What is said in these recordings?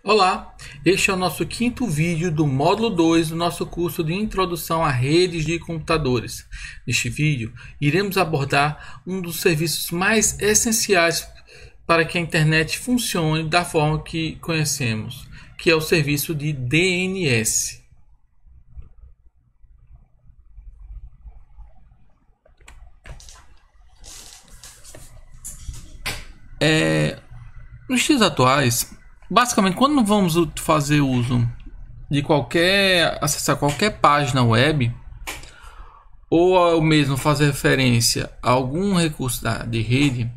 Olá, este é o nosso quinto vídeo do módulo 2 do nosso curso de Introdução a Redes de Computadores. Neste vídeo, iremos abordar um dos serviços mais essenciais para que a internet funcione da forma que conhecemos, que é o serviço de DNS. Nos dias atuais, basicamente, quando vamos fazer uso de acessar qualquer página web, ou ao mesmo fazer referência a algum recurso de rede,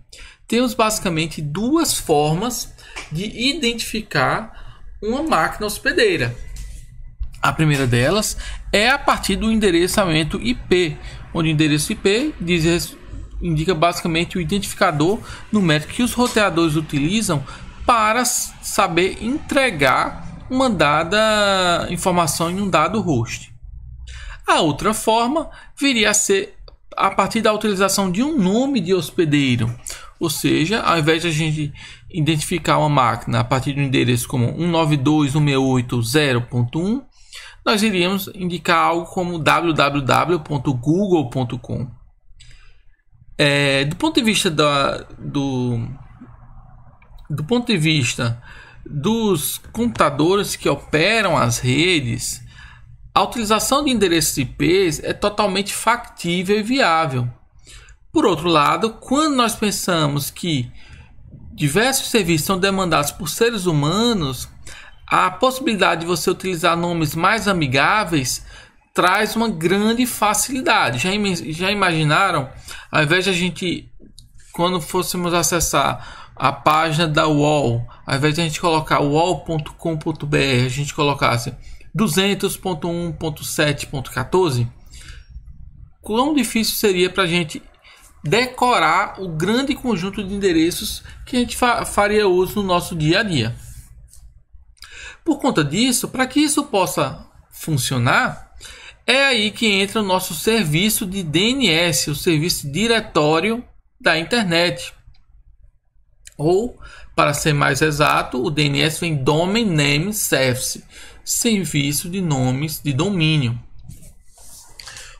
temos basicamente duas formas de identificar uma máquina hospedeira. A primeira delas é a partir do endereçamento IP, onde o endereço IP indica basicamente o identificador numérico que os roteadores utilizam para saber entregar uma dada informação em um dado host. A outra forma viria a ser a partir da utilização de um nome de hospedeiro, ou seja, ao invés de a gente identificar uma máquina a partir de um endereço como 192.168.0.1, nós iríamos indicar algo como www.google.com. Do ponto de vista dos computadores que operam as redes, a utilização de endereços IPs é totalmente factível e viável. Por outro lado, quando nós pensamos que diversos serviços são demandados por seres humanos, a possibilidade de você utilizar nomes mais amigáveis traz uma grande facilidade. Já imaginaram? Ao invés de a gente, quando fôssemos acessar a página da UOL, ao invés de a gente colocar uol.com.br, a gente colocasse 200.1.7.14, quão difícil seria para a gente decorar o grande conjunto de endereços que a gente faria uso no nosso dia a dia. Por conta disso, para que isso possa funcionar, é aí que entra o nosso serviço de DNS, o serviço de diretório da internet. Ou, para ser mais exato, o DNS vem Domain Name Service, serviço de nomes de domínio.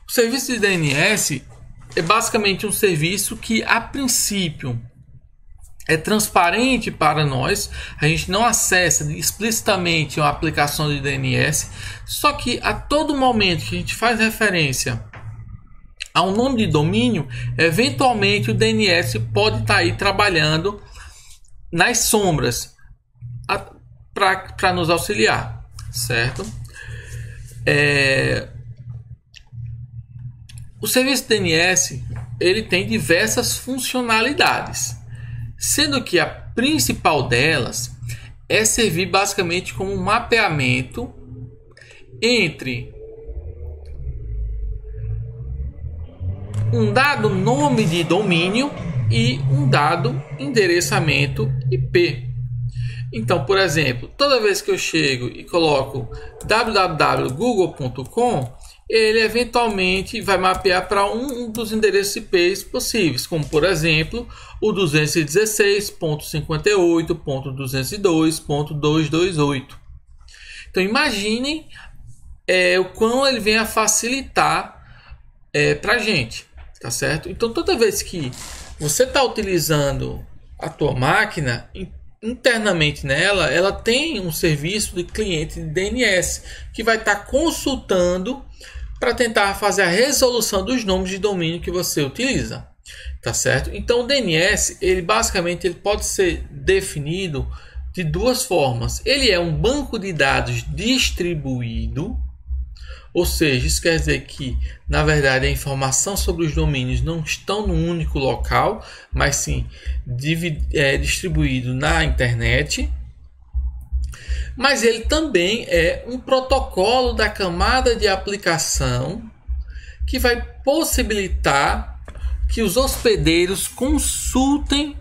O serviço de DNS é basicamente um serviço que, a princípio, é transparente para nós. A gente não acessa explicitamente uma aplicação de DNS, só que a todo momento que a gente faz referência a um nome de domínio, eventualmente o DNS pode estar aí trabalhando nas sombras para nos auxiliar, certo? O serviço DNS ele tem diversas funcionalidades, sendo que a principal delas é servir basicamente como um mapeamento entre um dado nome de domínio e um dado endereçamento IP. Então, por exemplo, toda vez que eu chego e coloco www.google.com, ele eventualmente vai mapear para um dos endereços IPs possíveis, como por exemplo o 216.8.202.228. Então imaginem o quão ele vem a facilitar para a gente, tá certo? Então toda vez que você está utilizando a tua máquina, internamente nela, ela tem um serviço de cliente de DNS que vai estar consultando para tentar fazer a resolução dos nomes de domínio que você utiliza, tá certo? Então o DNS, ele pode ser definido de duas formas. Ele é um banco de dados distribuído, ou seja, isso quer dizer que, na verdade, a informação sobre os domínios não estão num único local, mas sim distribuído na internet. Mas ele também é um protocolo da camada de aplicação que vai possibilitar que os hospedeiros consultem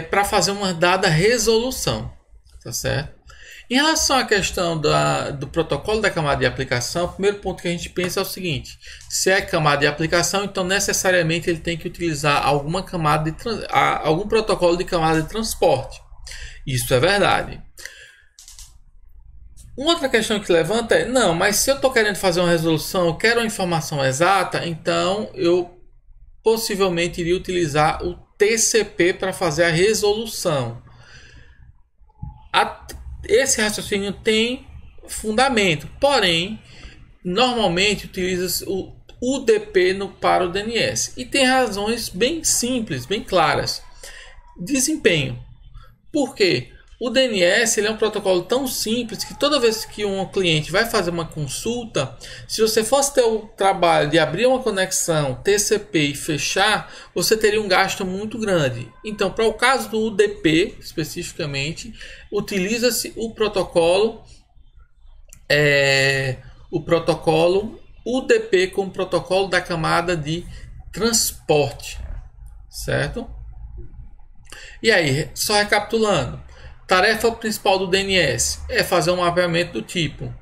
para fazer uma dada resolução, tá certo? Em relação à questão do protocolo da camada de aplicação, o primeiro ponto que a gente pensa é o seguinte: se é camada de aplicação, então necessariamente ele tem que utilizar alguma camada algum protocolo de camada de transporte. Isso é verdade. Uma outra questão que levanta é: não, mas se eu estou querendo fazer uma resolução, eu quero uma informação exata, então eu possivelmente iria utilizar o TCP para fazer a resolução. Esse raciocínio tem fundamento, porém, normalmente utiliza-se o UDP para o DNS. E tem razões bem simples, bem claras. Desempenho. Por quê? O DNS ele é um protocolo tão simples que toda vez que um cliente vai fazer uma consulta, se você fosse ter o trabalho de abrir uma conexão TCP e fechar, você teria um gasto muito grande. Então, para o caso do UDP, especificamente, utiliza-se o protocolo UDP como protocolo da camada de transporte, certo? E aí, só recapitulando. Tarefa principal do DNS é fazer um mapeamento do tipo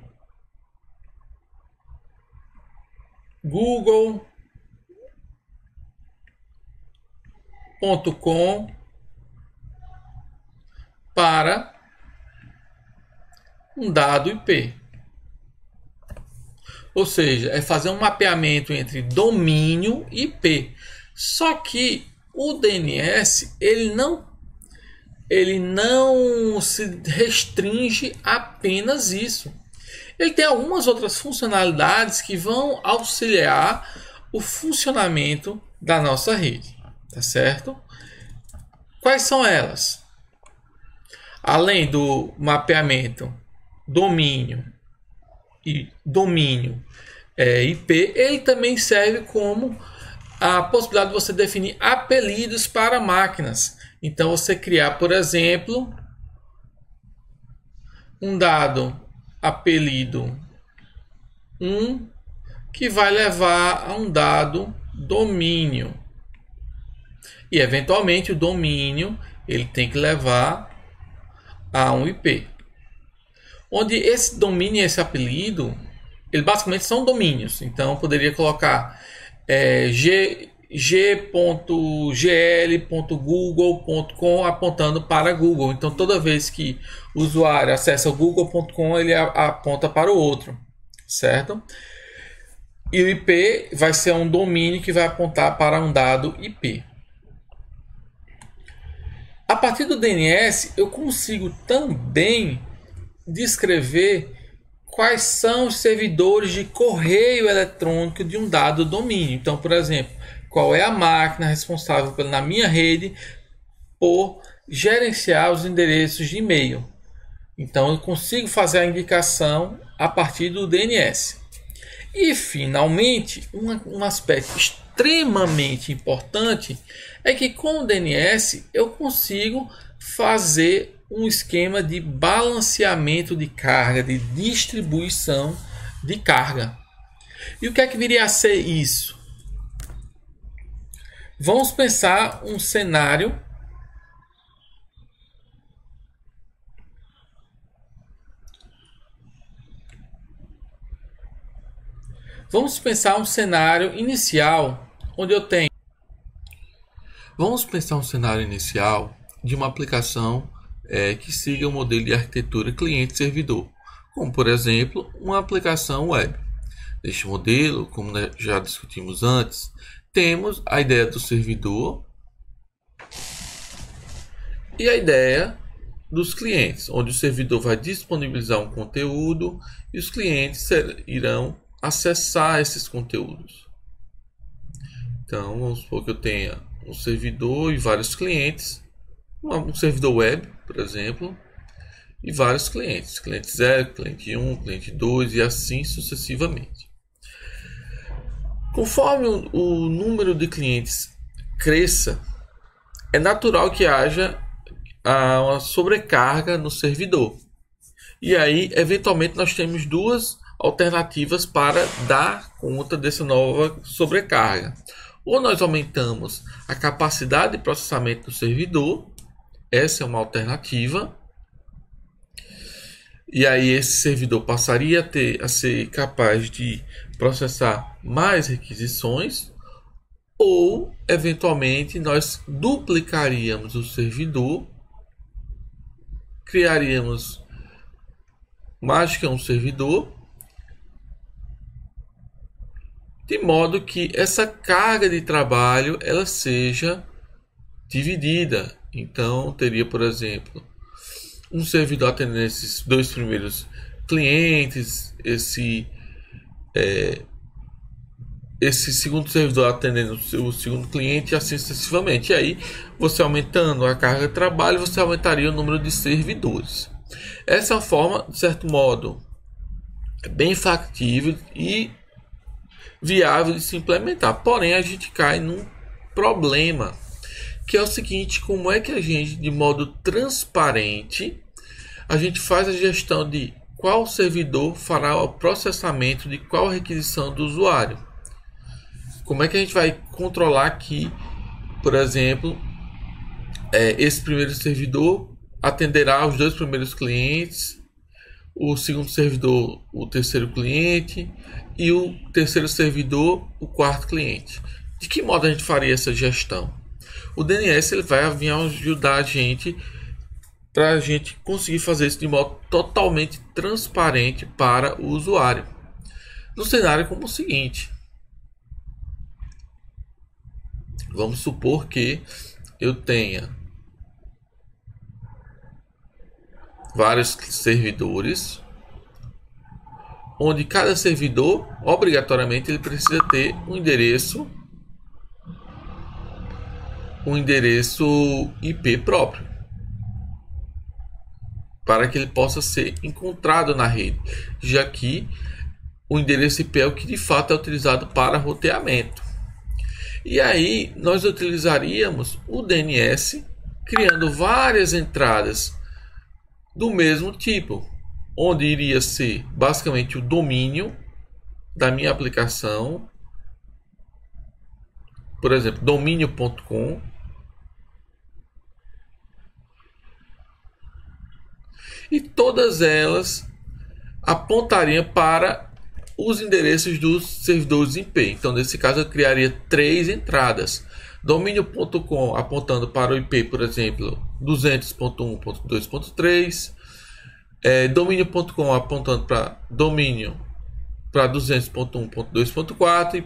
google.com para um dado IP. Ou seja, é fazer um mapeamento entre domínio e IP. Só que o DNS ele não se restringe a apenas isso. Ele tem algumas outras funcionalidades que vão auxiliar o funcionamento da nossa rede, tá certo? Quais são elas? Além do mapeamento domínio IP, ele também serve como a possibilidade de você definir apelidos para máquinas. Então, você criar, por exemplo, um dado apelido 1 que vai levar a um dado domínio. E, eventualmente, o domínio ele tem que levar a um IP. Onde esse domínio e esse apelido, eles basicamente são domínios. Então, eu poderia colocar g.gl.google.com apontando para Google. Então, toda vez que o usuário acessa o google.com, ele aponta para o outro, certo? E o IP vai ser um domínio que vai apontar para um dado IP. A partir do DNS, eu consigo também descrever quais são os servidores de correio eletrônico de um dado domínio. Então, por exemplo, qual é a máquina responsável na minha rede por gerenciar os endereços de e-mail. Então, eu consigo fazer a indicação a partir do DNS. E, finalmente, um aspecto extremamente importante é que com o DNS eu consigo fazer um esquema de balanceamento de carga, de distribuição de carga. E o que é que viria a ser isso? Vamos pensar um cenário inicial onde eu tenho. Vamos pensar um cenário inicial de uma aplicação que siga o modelo de arquitetura cliente-servidor, como por exemplo uma aplicação web. Neste modelo, como já discutimos antes, temos a ideia do servidor e a ideia dos clientes, onde o servidor vai disponibilizar um conteúdo e os clientes irão acessar esses conteúdos. Então, vamos supor que eu tenha um servidor e vários clientes, um servidor web, por exemplo, e vários clientes, cliente 0, cliente 1, cliente 2 e assim sucessivamente. Conforme o número de clientes cresça, é natural que haja uma sobrecarga no servidor. E aí, eventualmente, nós temos duas alternativas para dar conta dessa nova sobrecarga. Ou nós aumentamos a capacidade de processamento do servidor, essa é uma alternativa. E aí esse servidor passaria a ser capaz de processar mais requisições, ou eventualmente nós duplicaríamos o servidor, criaríamos mais que um servidor, de modo que essa carga de trabalho ela seja dividida. Então teria, por exemplo, um servidor atendendo esses dois primeiros clientes, esse segundo servidor atendendo o segundo cliente, e assim sucessivamente. E aí, você aumentando a carga de trabalho, você aumentaria o número de servidores. Essa é uma forma, de certo modo, bem factível e viável de se implementar. Porém, a gente cai num problema, que é o seguinte: como é que a gente, de modo transparente, a gente faz a gestão de qual servidor fará o processamento de qual requisição do usuário? Como é que a gente vai controlar que, por exemplo, esse primeiro servidor atenderá os dois primeiros clientes, o segundo servidor o terceiro cliente e o terceiro servidor o quarto cliente? De que modo a gente faria essa gestão? O DNS ele vai vir ajudar a gente para a gente conseguir fazer isso de modo totalmente transparente para o usuário. No cenário como o seguinte: vamos supor que eu tenha vários servidores, onde cada servidor, obrigatoriamente, ele precisa ter um endereço IP próprio, para que ele possa ser encontrado na rede, já que o endereço IP é o que de fato é utilizado para roteamento. E aí nós utilizaríamos o DNS criando várias entradas do mesmo tipo, onde iria ser basicamente o domínio da minha aplicação, por exemplo, domínio.com, e todas elas apontariam para os endereços dos servidores IP. Então, nesse caso, eu criaria 3 entradas. Domínio.com apontando para o IP, por exemplo, 200.1.2.3. Domínio.com apontando para domínio para 200.1.2.4 e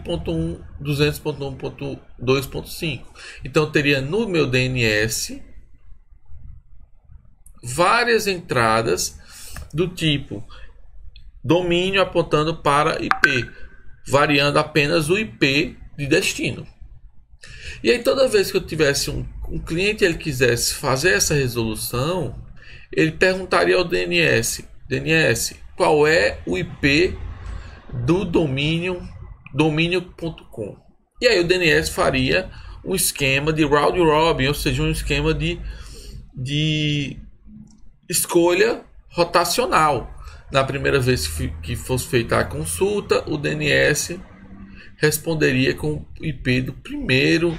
200.1.2.5. Então, teria no meu DNS várias entradas do tipo domínio apontando para IP, variando apenas o IP de destino. E aí toda vez que eu tivesse um cliente e ele quisesse fazer essa resolução, ele perguntaria ao DNS, qual é o IP do domínio.com. E aí o DNS faria um esquema de round robin, ou seja, um esquema de escolha rotacional. Na primeira vez que fosse feita a consulta, o DNS responderia com o IP do primeiro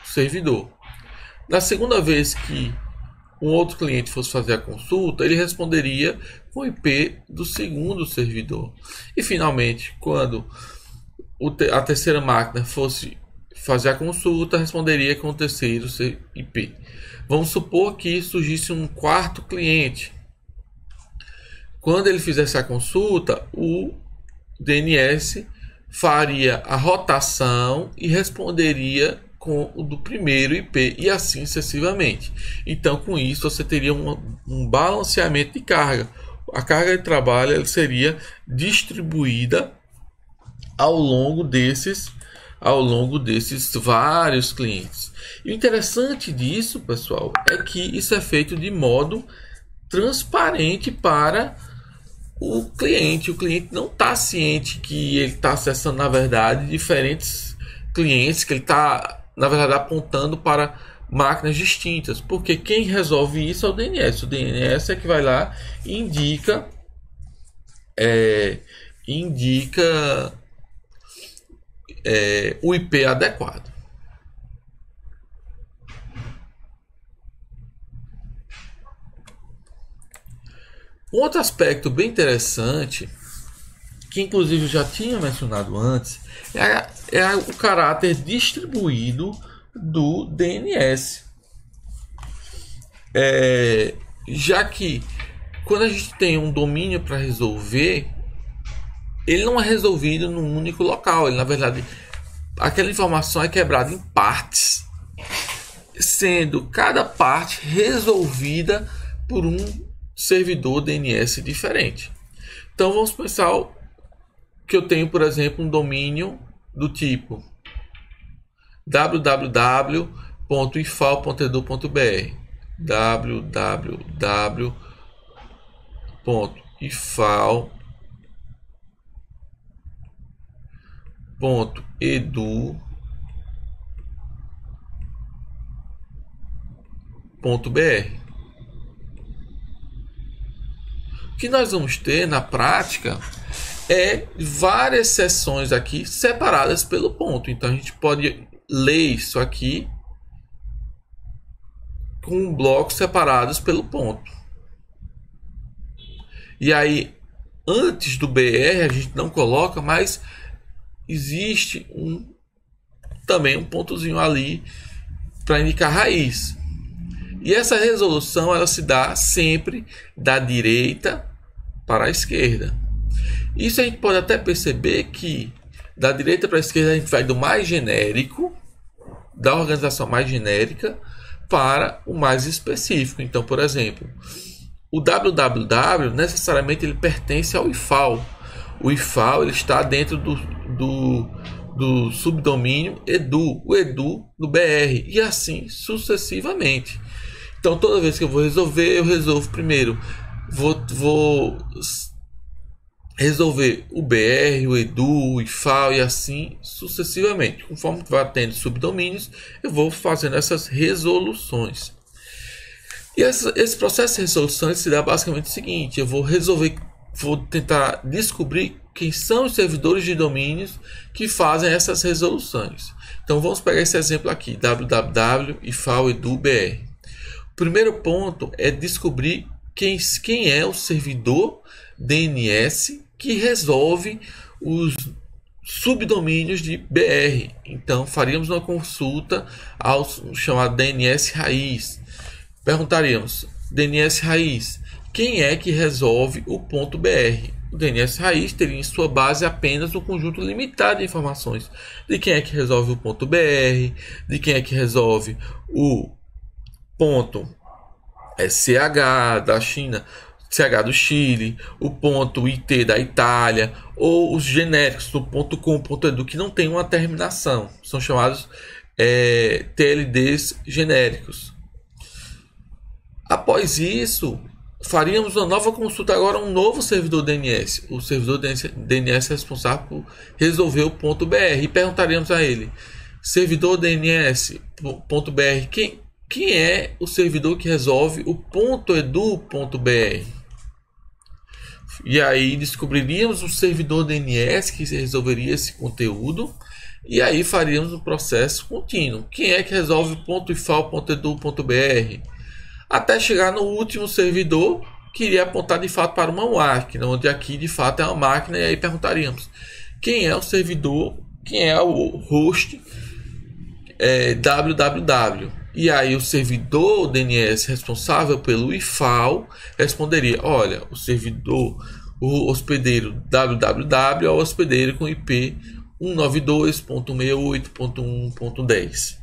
servidor. Na segunda vez que um outro cliente fosse fazer a consulta, ele responderia com o IP do segundo servidor. E finalmente, quando a terceira máquina fosse fazer a consulta, responderia com o terceiro IP. Vamos supor que surgisse um quarto cliente. Quando ele fizesse a consulta, o DNS faria a rotação e responderia com o do primeiro IP e assim sucessivamente. Então, com isso, você teria um balanceamento de carga. A carga de trabalho ela seria distribuída ao longo desses vários clientes. E o interessante disso, pessoal, é que isso é feito de modo transparente para o cliente. O cliente não está ciente que ele está acessando, na verdade, diferentes clientes, que ele está, na verdade, apontando para máquinas distintas, porque quem resolve isso é o DNS. O DNS é que vai lá e indica o IP adequado. Outro aspecto bem interessante, que inclusive eu já tinha mencionado antes, é o caráter distribuído do DNS. Já que quando a gente tem um domínio para resolver, ele não é resolvido num único local. Ele, na verdade, aquela informação é quebrada em partes, sendo cada parte resolvida por um servidor DNS diferente. Então vamos pensar que eu tenho, por exemplo, um domínio do tipo www.ifal.edu.br, www.ifal.edu.br. O que nós vamos ter na prática é várias seções aqui separadas pelo ponto. Então a gente pode ler isso aqui com blocos separados pelo ponto. E aí, antes do BR a gente não coloca, mas existe também um pontozinho ali para indicar raiz. E essa resolução ela se dá sempre da direita para a esquerda. Isso a gente pode até perceber que da direita para a esquerda a gente vai do mais genérico, da organização mais genérica, para o mais específico. Então, por exemplo, o www necessariamente ele pertence ao IFAL. O IFAL ele está dentro do subdomínio edu, o edu do BR, e assim sucessivamente. Então, toda vez que eu vou resolver, eu resolvo primeiro. Vou resolver o BR, o edu, o IFAL e assim sucessivamente. Conforme vai tendo subdomínios, eu vou fazendo essas resoluções. E esse processo de resolução se dá basicamente o seguinte: eu vou tentar descobrir quem são os servidores de domínios que fazem essas resoluções. Então vamos pegar esse exemplo aqui, www.ifal.edu.br. O primeiro ponto é descobrir quem é o servidor DNS que resolve os subdomínios de BR. Então faríamos uma consulta ao chamado DNS raiz. Perguntaríamos: DNS raiz, quem é que resolve o ponto .br? O DNS raiz teria em sua base apenas um conjunto limitado de informações de quem é que resolve o ponto .br, de quem é que resolve o ponto CH da China, CH do Chile, o ponto IT da Itália, ou os genéricos do ponto .com, ponto .edu, que não tem uma terminação, são chamados TLDs genéricos. Após isso, faríamos uma nova consulta agora a um novo servidor DNS, o servidor DNS responsável por resolver o ponto .br, e perguntaríamos a ele: servidor DNS.br, quem é o servidor que resolve o ponto .edu.br? E aí descobriríamos o servidor DNS que resolveria esse conteúdo, e aí faríamos um processo contínuo. Quem é que resolve o ponto .ifal.edu.br? Até chegar no último servidor, que iria apontar de fato para uma máquina, onde aqui de fato é uma máquina, e aí perguntaríamos: quem é o servidor, quem é o host www? E aí o servidor DNS responsável pelo IFAL responderia: olha, o hospedeiro www é o hospedeiro com IP 192.168.1.10.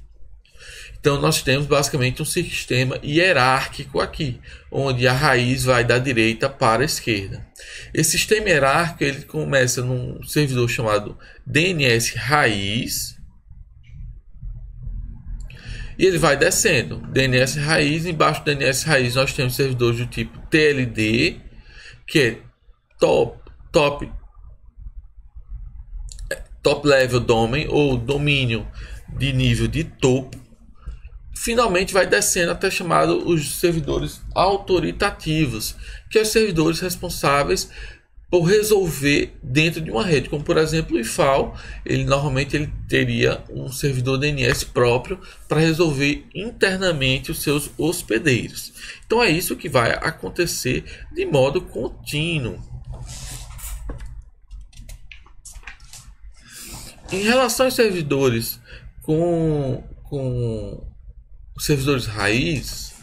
Então nós temos basicamente um sistema hierárquico aqui, onde a raiz vai da direita para a esquerda. Esse sistema hierárquico ele começa num servidor chamado DNS raiz, e ele vai descendo. DNS raiz, embaixo do DNS raiz nós temos servidores do tipo TLD, que é top level domain, ou domínio de nível de topo. Finalmente vai descendo até chamado os servidores autoritativos, que são os servidores responsáveis por resolver dentro de uma rede, como por exemplo o IFAO, normalmente ele teria um servidor DNS próprio para resolver internamente os seus hospedeiros. Então é isso que vai acontecer de modo contínuo. Em relação aos servidores com servidores raiz,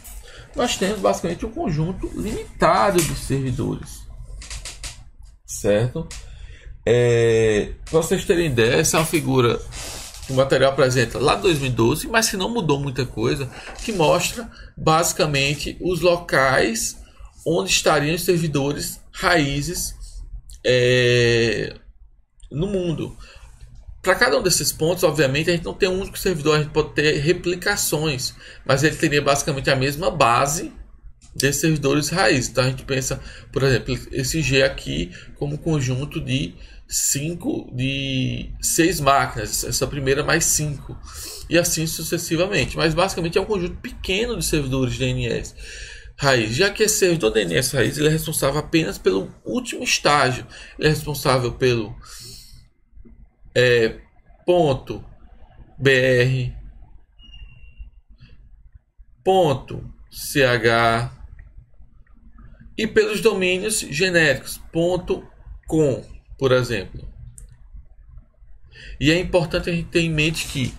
nós temos basicamente um conjunto limitado de servidores. Certo? Para vocês terem ideia, essa é uma figura que o material apresenta lá de 2012, mas que não mudou muita coisa, que mostra basicamente os locais onde estariam os servidores raízes no mundo. Para cada um desses pontos, obviamente, a gente não tem um único servidor, a gente pode ter replicações, mas ele teria basicamente a mesma base desses servidores raiz. Então a gente pensa, por exemplo, esse G aqui como conjunto de 6 máquinas, essa primeira mais 5, e assim sucessivamente. Mas basicamente é um conjunto pequeno de servidores DNS raiz, já que esse servidor DNS raiz ele é responsável apenas pelo último estágio. Ele é responsável pelo ponto .br, ponto .ch e pelos domínios genéricos .com, por exemplo. E é importante a gente ter em mente que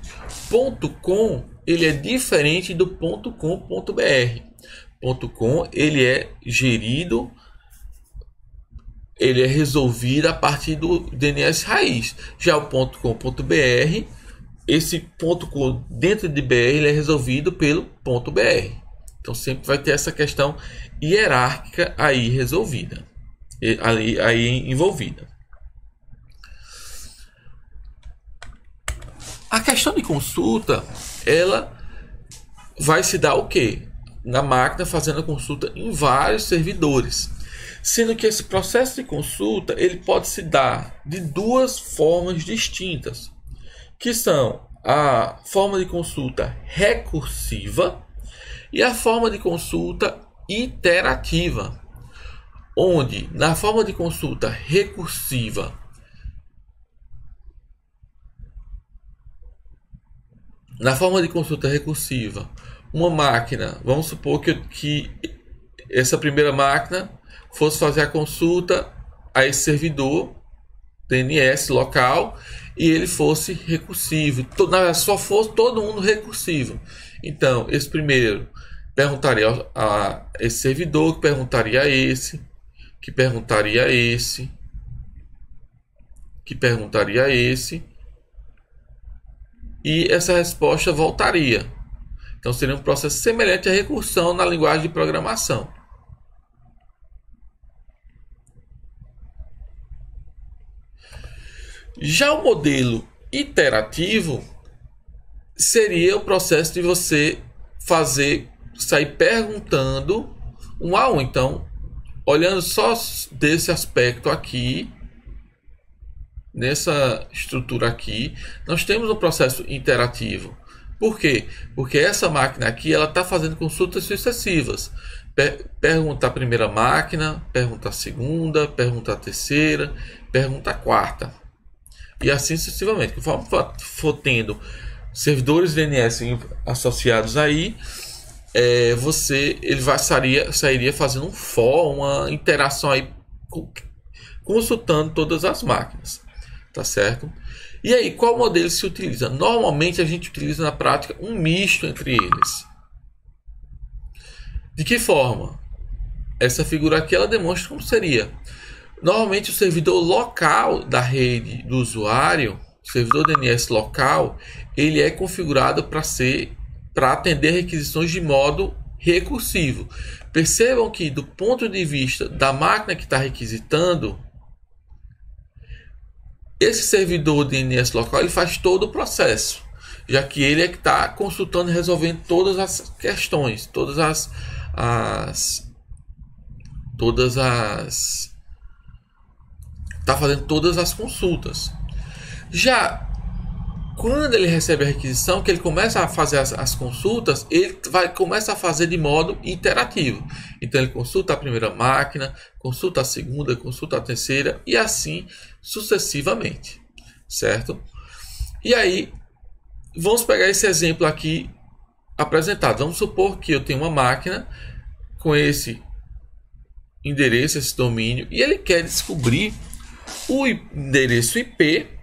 .com ele é diferente do .com.br. .com ele é gerido, ele é resolvido a partir do DNS raiz. Já o .com.br, esse .com dentro de BR ele é resolvido pelo .br. Então sempre vai ter essa questão hierárquica aí resolvida, aí envolvida. A questão de consulta, ela vai se dar o quê? Na máquina fazendo a consulta em vários servidores. Sendo que esse processo de consulta ele pode se dar de duas formas distintas, que são a forma de consulta recursiva e a forma de consulta iterativa, onde na forma de consulta recursiva uma máquina, vamos supor que essa primeira máquina fosse fazer a consulta a esse servidor DNS local e ele fosse recursivo, só fosse todo mundo recursivo. Então esse primeiro perguntaria a esse servidor, que perguntaria a esse, que perguntaria a esse, que perguntaria a esse, e essa resposta voltaria. Então seria um processo semelhante à recursão na linguagem de programação. Já o modelo iterativo seria o processo de você sair perguntando um a um. Então, olhando só desse aspecto aqui, nessa estrutura aqui, nós temos um processo interativo. Por quê? Porque essa máquina aqui ela está fazendo consultas sucessivas. Pergunta a primeira máquina, pergunta a segunda, pergunta a terceira, pergunta a quarta. E assim sucessivamente. Conforme for tendo servidores DNS associados aí, ele sairia fazendo um for, uma interação aí, consultando todas as máquinas, tá certo? E aí, qual modelo se utiliza? Normalmente a gente utiliza na prática um misto entre eles. De que forma? Essa figura aqui ela demonstra como seria. Normalmente o servidor local da rede do usuário, o servidor DNS local, ele é configurado para atender requisições de modo recursivo. Percebam que do ponto de vista da máquina que está requisitando, esse servidor DNS local ele faz todo o processo, já que ele é que está consultando e resolvendo todas as questões, está fazendo todas as consultas. Já Quando ele recebe a requisição, que ele começa a fazer as consultas, ele começa a fazer de modo interativo. Então ele consulta a primeira máquina, consulta a segunda, consulta a terceira e assim sucessivamente, certo? E aí, vamos pegar esse exemplo aqui apresentado. Vamos supor que eu tenho uma máquina com esse endereço, esse domínio, e ele quer descobrir o endereço IP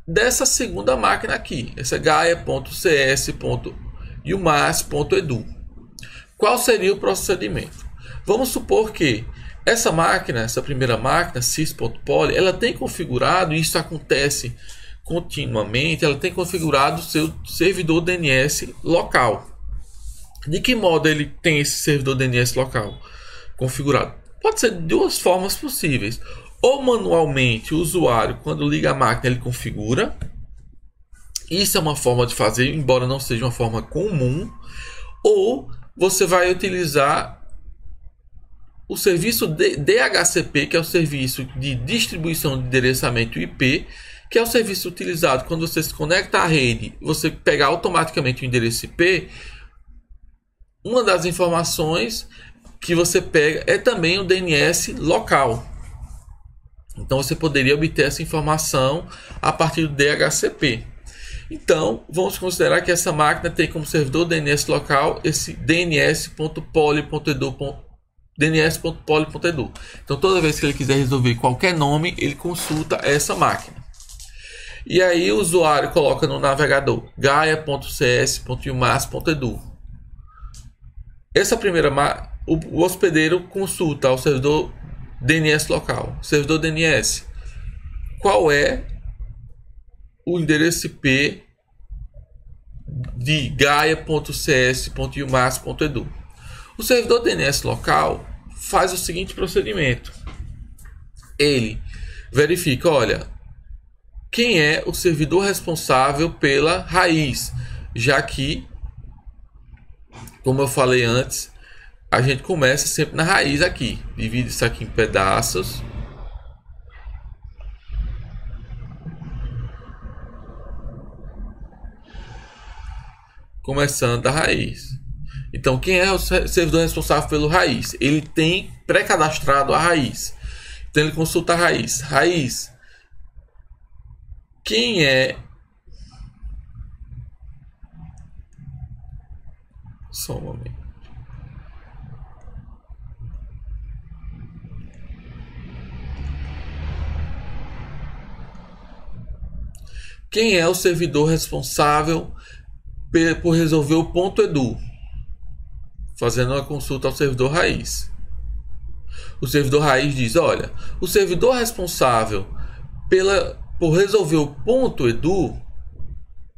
dessa segunda máquina aqui, essa gaia.cs.umas.edu. Qual seria o procedimento? Vamos supor que essa máquina, essa primeira máquina, sys.poly, ela tem configurado, e isso acontece continuamente, ela tem configurado o seu servidor DNS local. De que modo ele tem esse servidor DNS local configurado? Pode ser de duas formas possíveis. Ou manualmente o usuário, quando liga a máquina, ele configura. Isso é uma forma de fazer, embora não seja uma forma comum. Ou você vai utilizar o serviço DHCP, que é o serviço de distribuição de endereçamento IP, que é o serviço utilizado quando você se conecta à rede, você pegar automaticamente o endereço IP. Uma das informações que você pega é também o DNS local. Então você poderia obter essa informação a partir do DHCP. Então vamos considerar que essa máquina tem como servidor DNS local esse dns.poly.edu. Então toda vez que ele quiser resolver qualquer nome, ele consulta essa máquina. E aí o usuário coloca no navegador gaia.cs.umas.edu. Essa primeira o hospedeiro consulta ao servidor DNS local, servidor DNS. Qual é o endereço IP de gaia.cs.umas.edu? O servidor DNS local faz o seguinte procedimento. Ele verifica, olha, quem é o servidor responsável pela raiz, já que, como eu falei antes, a gente começa sempre na raiz aqui. Divide isso aqui em pedaços. Começando da raiz. Então, quem é o servidor responsável pelo raiz? Ele tem pré-cadastrado a raiz. Então, ele consulta a raiz. Raiz. Quem é... Só um momento. Quem é o servidor responsável por resolver o ponto .edu? Fazendo uma consulta ao servidor raiz. O servidor raiz diz, olha, o servidor responsável por resolver o ponto .edu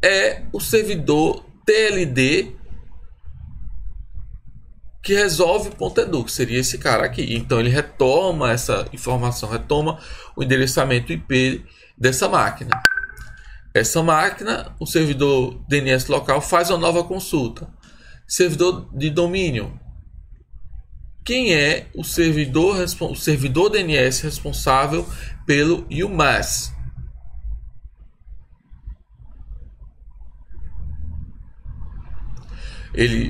é o servidor TLD que resolve o ponto .edu, que seria esse cara aqui. Então ele retoma essa informação, retoma o endereçamento IP dessa máquina. Essa máquina, o servidor DNS local faz uma nova consulta. Servidor de domínio. Quem é o servidor DNS responsável pelo UMAS?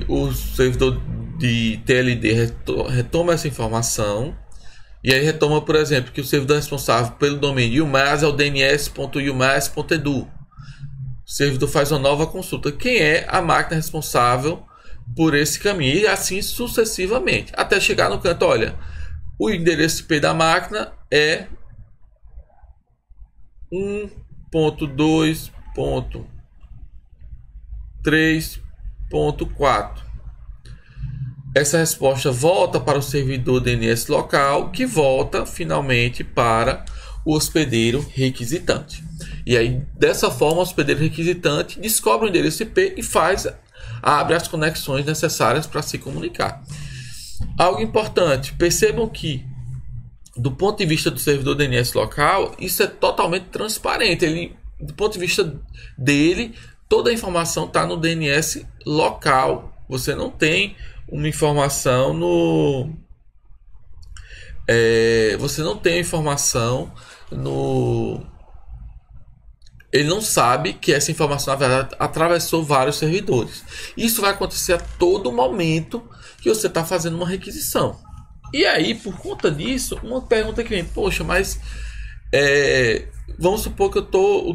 O servidor de TLD retoma essa informação. E aí retoma, por exemplo, que o servidor responsável pelo domínio UMAS é o dns.umas.edu. O servidor faz uma nova consulta. Quem é a máquina responsável por esse caminho? E assim sucessivamente. Até chegar no canto, olha, o endereço IP da máquina é 1.2.3.4. Essa resposta volta para o servidor DNS local, que volta finalmente para o hospedeiro requisitante. E aí, dessa forma, o hospedeiro requisitante descobre o endereço IP e abre as conexões necessárias para se comunicar. Algo importante, percebam que, do ponto de vista do servidor DNS local, isso é totalmente transparente. Do ponto de vista dele, toda a informação está no DNS local. Você não tem uma informação Ele não sabe que essa informação, na verdade, atravessou vários servidores. Isso vai acontecer a todo momento que você está fazendo uma requisição. E aí, por conta disso, uma pergunta que vem, poxa, mas vamos supor que eu estou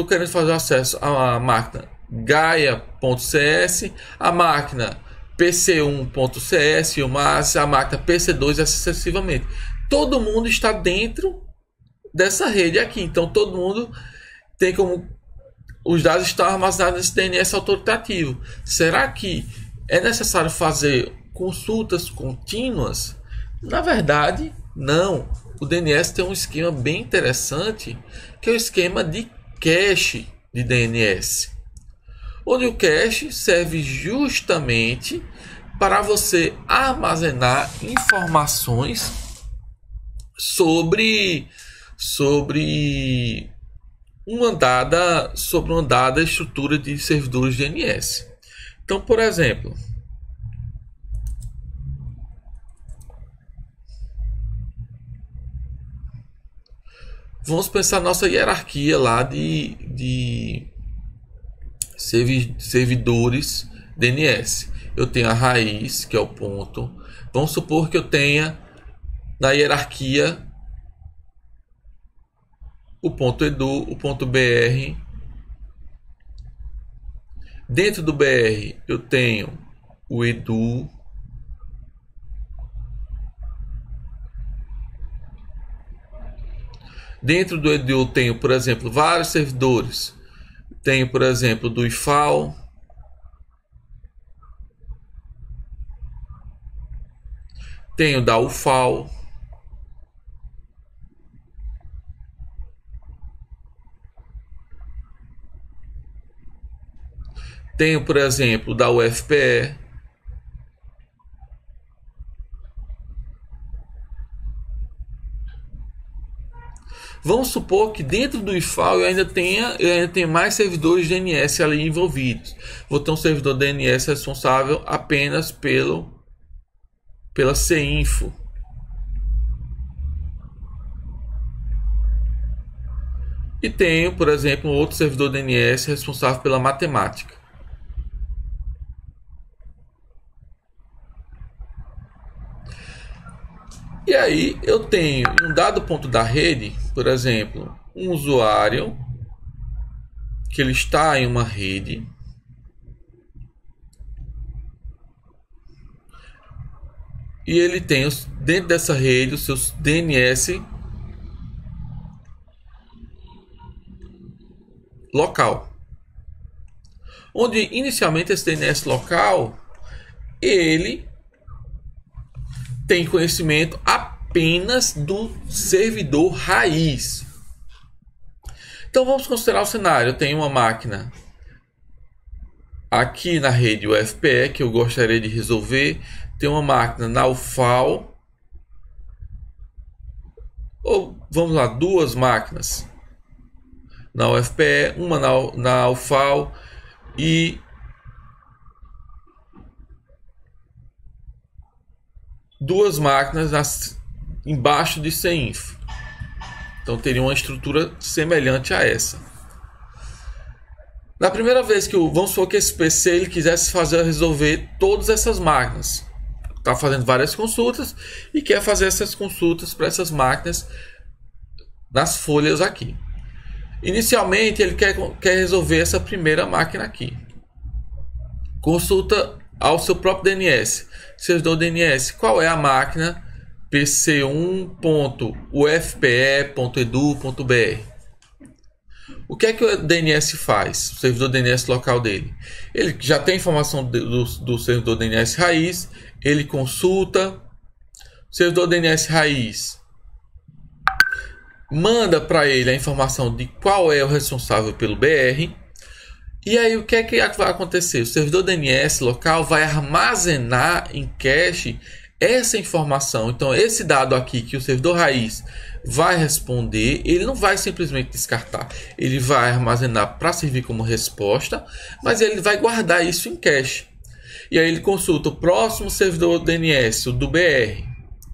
querendo fazer acesso a máquina Gaia.cs, a máquina PC1.cs, a máquina PC2 e assim sucessivamente. Todo mundo está dentro dessa rede aqui, então todo mundo tem como os dados estão armazenados nesse DNS autoritativo. Será que é necessário fazer consultas contínuas? Na verdade, não. O DNS tem um esquema bem interessante, que é o esquema de cache de DNS, onde o cache serve justamente para você armazenar informações sobre uma dada estrutura de servidores DNS. Então, por exemplo, vamos pensar nossa hierarquia lá de servidores DNS. Eu tenho a raiz, que é o ponto. Vamos supor que eu tenha na hierarquia o ponto .edu, o ponto .br. Dentro do BR eu tenho o edu. Dentro do edu eu tenho, por exemplo, vários servidores. Tenho, por exemplo, do IFAL. Tenho da UFAL. Tenho, por exemplo, da UFPE. Vamos supor que dentro do IFAL eu ainda tenha mais servidores DNS ali envolvidos. Vou ter um servidor DNS responsável apenas pela CINFO. E tenho, por exemplo, um outro servidor DNS responsável pela matemática. E aí eu tenho em um dado ponto da rede, por exemplo, um usuário que ele está em uma rede e ele tem dentro dessa rede os seus DNS local, onde inicialmente esse DNS local ele tem conhecimento apenas do servidor raiz. Então vamos considerar o cenário. Eu tenho uma máquina aqui na rede UFPE que eu gostaria de resolver. Tem uma máquina na UFAL, ou vamos lá, duas máquinas na UFPE, uma na UFAL e duas máquinas embaixo de CINFO. Então teria uma estrutura semelhante a essa. Na primeira vez que vamos supor que esse PC ele quisesse resolver todas essas máquinas, está fazendo várias consultas e quer fazer essas consultas para essas máquinas nas folhas aqui. Inicialmente ele quer resolver essa primeira máquina aqui. Consulta ao seu próprio DNS. Servidor DNS, qual é a máquina pc1.ufpe.edu.br? O que é que o DNS faz? O servidor DNS local dele. Ele já tem informação do servidor DNS raiz, ele consulta. O servidor DNS raiz manda para ele a informação de qual é o responsável pelo BR. E aí o que é que vai acontecer? O servidor DNS local vai armazenar em cache essa informação. Então esse dado aqui que o servidor raiz vai responder, ele não vai simplesmente descartar. Ele vai armazenar para servir como resposta, mas ele vai guardar isso em cache. E aí ele consulta o próximo servidor DNS, o do BR.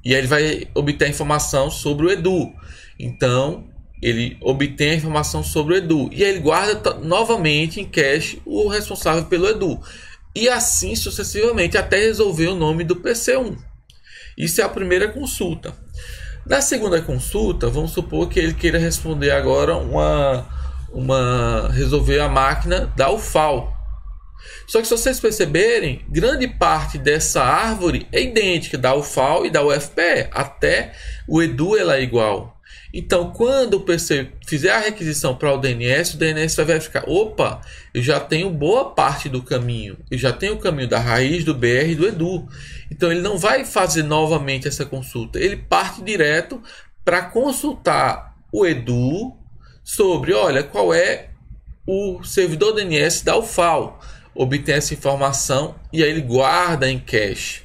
E aí ele vai obter informação sobre o edu. Então ele obtém a informação sobre o Edu e aí ele guarda novamente em cache o responsável pelo Edu e assim sucessivamente até resolver o nome do PC1. Isso é a primeira consulta. Na segunda consulta, vamos supor que ele queira responder agora resolver a máquina da UFAL. Só que se vocês perceberem, grande parte dessa árvore é idêntica da UFAL e da UFPE, até o Edu ela é igual. Então, quando o PC fizer a requisição para o DNS vai verificar, opa, eu já tenho boa parte do caminho, eu já tenho o caminho da raiz, do BR e do Edu. Então, ele não vai fazer novamente essa consulta, ele parte direto para consultar o Edu sobre, olha, qual é o servidor DNS da UFAL. Obtém essa informação e aí ele guarda em cache.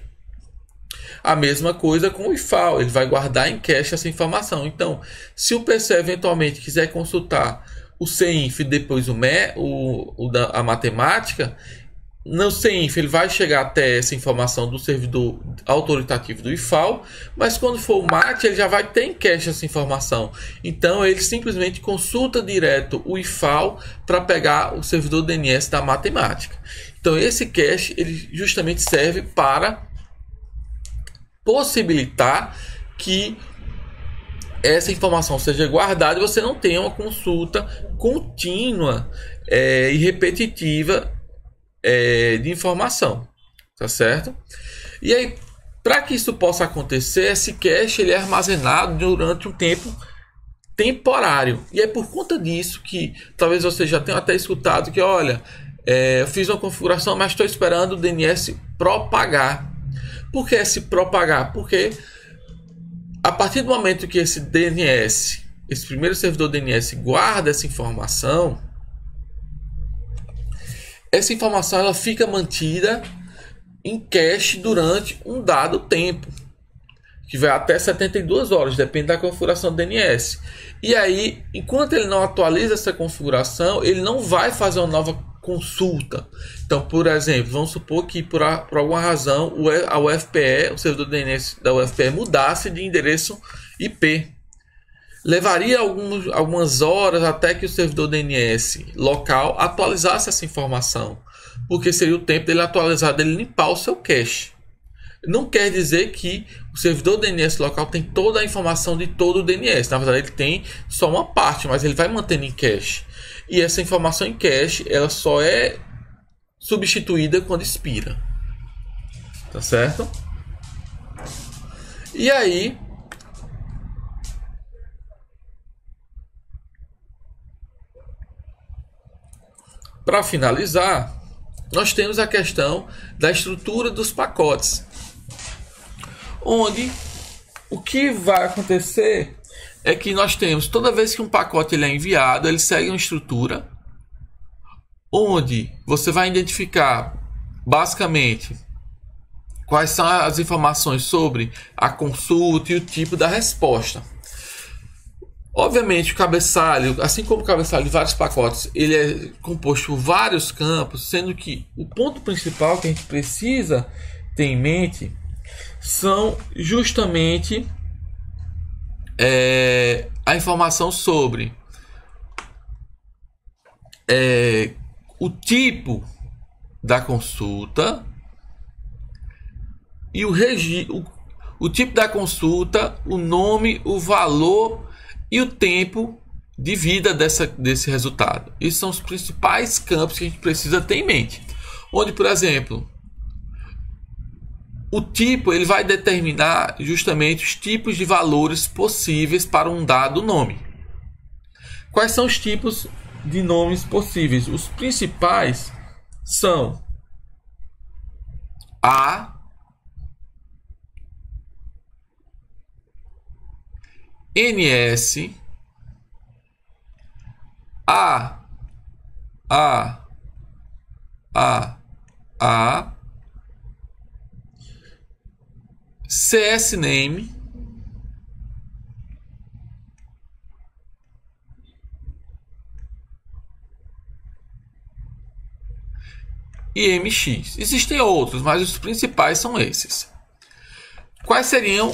A mesma coisa com o IFAL, ele vai guardar em cache essa informação. Então, se o PC eventualmente quiser consultar o CINF e depois a matemática, no CINF ele vai chegar até essa informação do servidor autoritativo do IFAL, mas quando for o MAT ele já vai ter em cache essa informação. Então ele simplesmente consulta direto o IFAL para pegar o servidor DNS da matemática. Então esse cache ele justamente serve para possibilitar que essa informação seja guardada e você não tenha uma consulta contínua e repetitiva de informação, tá certo? E aí, para que isso possa acontecer, esse cache ele é armazenado durante um tempo temporário. E é por conta disso que talvez você já tenha até escutado que, olha, eu fiz uma configuração, mas estou esperando o DNS propagar. Por que esse propagar? Porque a partir do momento que esse DNS, esse primeiro servidor DNS guarda essa informação ela fica mantida em cache durante um dado tempo, que vai até 72 horas, depende da configuração do DNS. E aí, enquanto ele não atualiza essa configuração, ele não vai fazer uma nova consulta. Então, por exemplo, vamos supor que por alguma razão a UFPE, o servidor DNS da UFPE mudasse de endereço IP. Levaria algumas horas até que o servidor DNS local atualizasse essa informação, porque seria o tempo dele atualizar, dele limpar o seu cache. Não quer dizer que o servidor DNS local tem toda a informação de todo o DNS. Na verdade, ele tem só uma parte, mas ele vai mantendo em cache. E essa informação em cache, ela só é substituída quando expira. Tá certo? E aí, para finalizar, nós temos a questão da estrutura dos pacotes, onde o que vai acontecer é que nós temos, toda vez que um pacote ele é enviado, ele segue uma estrutura, onde você vai identificar basicamente quais são as informações sobre a consulta e o tipo da resposta. Obviamente o cabeçalho, assim como o cabeçalho de vários pacotes, ele é composto por vários campos, sendo que o ponto principal que a gente precisa ter em mente são justamente a informação sobre o tipo da consulta e o tipo da consulta, o nome, o valor e o tempo de vida desse resultado. Esses são os principais campos que a gente precisa ter em mente. Onde, por exemplo, o tipo ele vai determinar justamente os tipos de valores possíveis para um dado nome. Quais são os tipos de nomes possíveis? Os principais são A, NS, A, CS name, e MX. Existem outros, mas os principais são esses. Quais seriam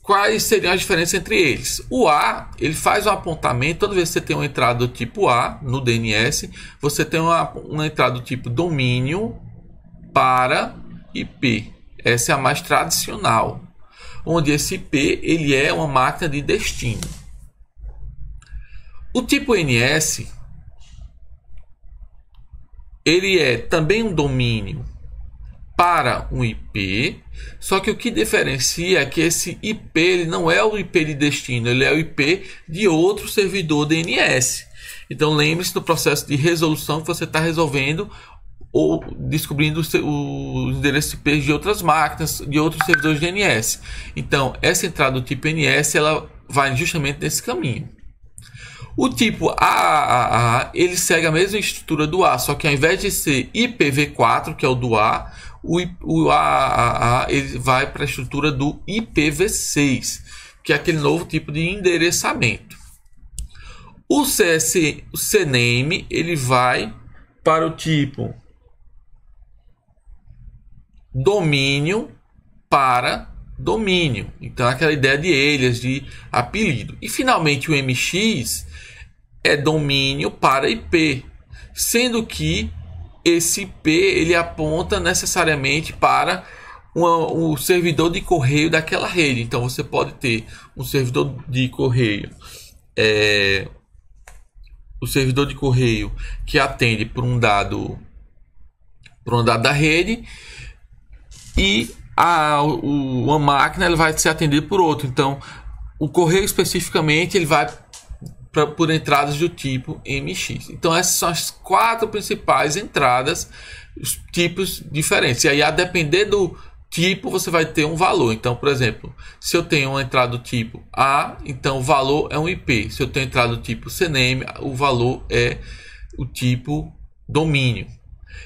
quais seriam as diferenças entre eles? O A, ele faz um apontamento, toda vez que você tem uma entrada do tipo A no DNS, você tem uma entrada do tipo domínio para IP. Essa é a mais tradicional, onde esse IP ele é uma máquina de destino. O tipo NS, ele é também um domínio para um IP, só que o que diferencia é que esse IP ele não é o IP de destino, ele é o IP de outro servidor DNS. Então lembre-se do processo de resolução que você está resolvendo ou descobrindo os endereços IP de outras máquinas, de outros servidores DNS. Então essa entrada do tipo NS ela vai justamente nesse caminho. O tipo AAA ele segue a mesma estrutura do A, só que ao invés de ser IPv4, que é o do A, o AAA ele vai para a estrutura do IPv6, que é aquele novo tipo de endereçamento. O CNAME ele vai para o tipo domínio para domínio. Então aquela ideia de alias, de apelido. E finalmente o MX é domínio para IP, sendo que esse IP ele aponta necessariamente para o servidor de correio daquela rede. Então você pode ter um servidor de correio, o servidor de correio que atende por um dado da rede, e uma máquina ela vai ser atendida por outro. Então o correio especificamente ele vai por entradas do tipo MX. Então essas são as 4 principais entradas, os tipos diferentes. E aí a depender do tipo você vai ter um valor. Então, por exemplo, se eu tenho uma entrada do tipo A, então o valor é um IP. Se eu tenho entrada do tipo CNAME, o valor é o tipo domínio.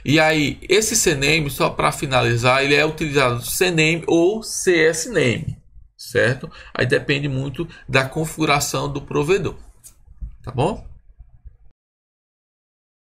E aí esse CNAME, só para finalizar, ele é utilizado CNAME ou CSNAME, certo? Aí depende muito da configuração do provedor. Tá bom?